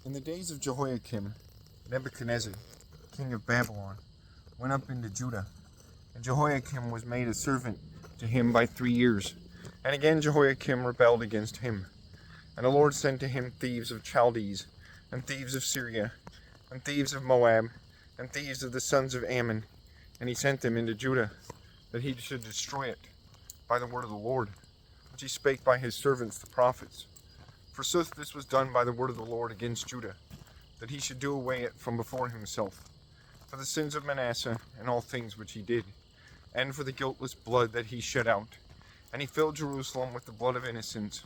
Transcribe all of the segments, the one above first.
In the days of Jehoiakim, Nebuchadnezzar, king of Babylon, went up into Judah, and Jehoiakim was made a servant to him by 3 years. And again Jehoiakim rebelled against him. And the Lord sent to him thieves of Chaldees, and thieves of Syria, and thieves of Moab, and thieves of the sons of Ammon, and he sent them into Judah, that he should destroy it by the word of the Lord, which he spake by his servants the prophets. Forsooth this was done by the word of the Lord against Judah, that he should do away it from before himself, for the sins of Manasseh and all things which he did, and for the guiltless blood that he shed out. And he filled Jerusalem with the blood of innocents,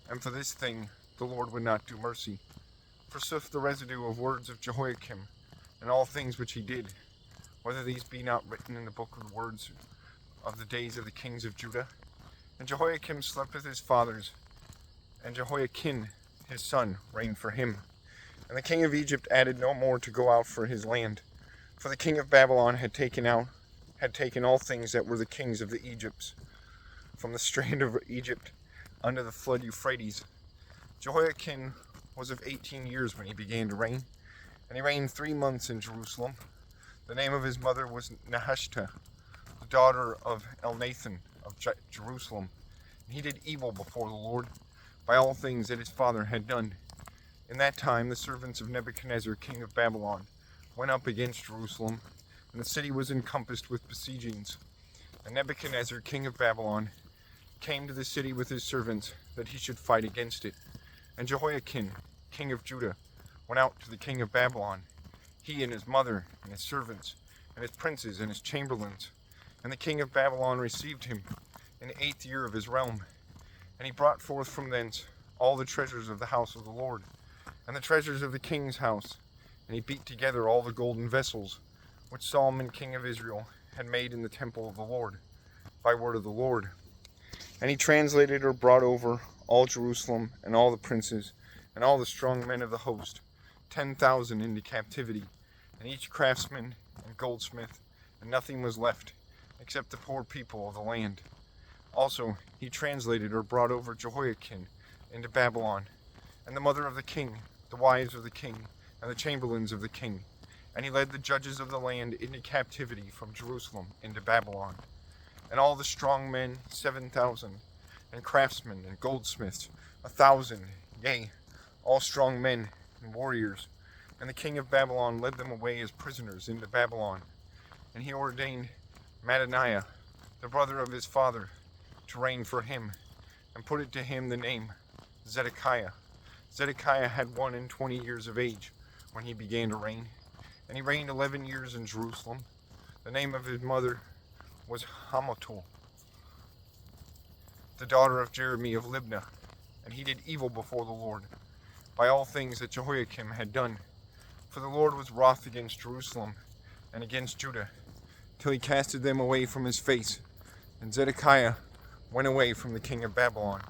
and for this thing the Lord would not do mercy. Forsooth the residue of words of Jehoiakim, and all things which he did, whether these be not written in the book of the words of the days of the kings of Judah. And Jehoiakim slept with his fathers, and Jehoiakim his son reigned for him. And the king of Egypt added no more to go out for his land, for the king of Babylon had taken all things that were the kings of the Egypts, from the strand of Egypt unto the flood Euphrates. Jehoiakim was of 18 years when he began to reign, and he reigned 3 months in Jerusalem. The name of his mother was Nehushta, the daughter of Elnathan of Jerusalem. And he did evil before the Lord by all things that his father had done. In that time the servants of Nebuchadnezzar, king of Babylon, went up against Jerusalem, and the city was encompassed with besiegings. And Nebuchadnezzar, king of Babylon, came to the city with his servants, that he should fight against it. And Jehoiakim, king of Judah, went out to the king of Babylon, he and his mother, and his servants, and his princes, and his chamberlains. And the king of Babylon received him in the 8th year of his realm. And he brought forth from thence all the treasures of the house of the Lord, and the treasures of the king's house. And he beat together all the golden vessels, which Solomon king of Israel had made in the temple of the Lord, by word of the Lord. And he translated or brought over all Jerusalem, and all the princes, and all the strong men of the host, 10,000 into captivity, and each craftsman and goldsmith, and nothing was left, except the poor people of the land. Also he translated or brought over Jehoiakim into Babylon, and the mother of the king, the wives of the king, and the chamberlains of the king. And he led the judges of the land into captivity from Jerusalem into Babylon. And all the strong men, 7,000, and craftsmen and goldsmiths, 1,000, yea, all strong men and warriors. And the king of Babylon led them away as prisoners into Babylon. And he ordained Mattaniah, the brother of his father, to reign for him, and put it to him the name Zedekiah. Zedekiah had 21 years of age when he began to reign, and he reigned 11 years in Jerusalem. The name of his mother was Hamutal, the daughter of Jeremy of Libnah, and he did evil before the Lord by all things that Jehoiakim had done. For the Lord was wroth against Jerusalem and against Judah, till he casted them away from his face, and Zedekiah went away from the king of Babylon.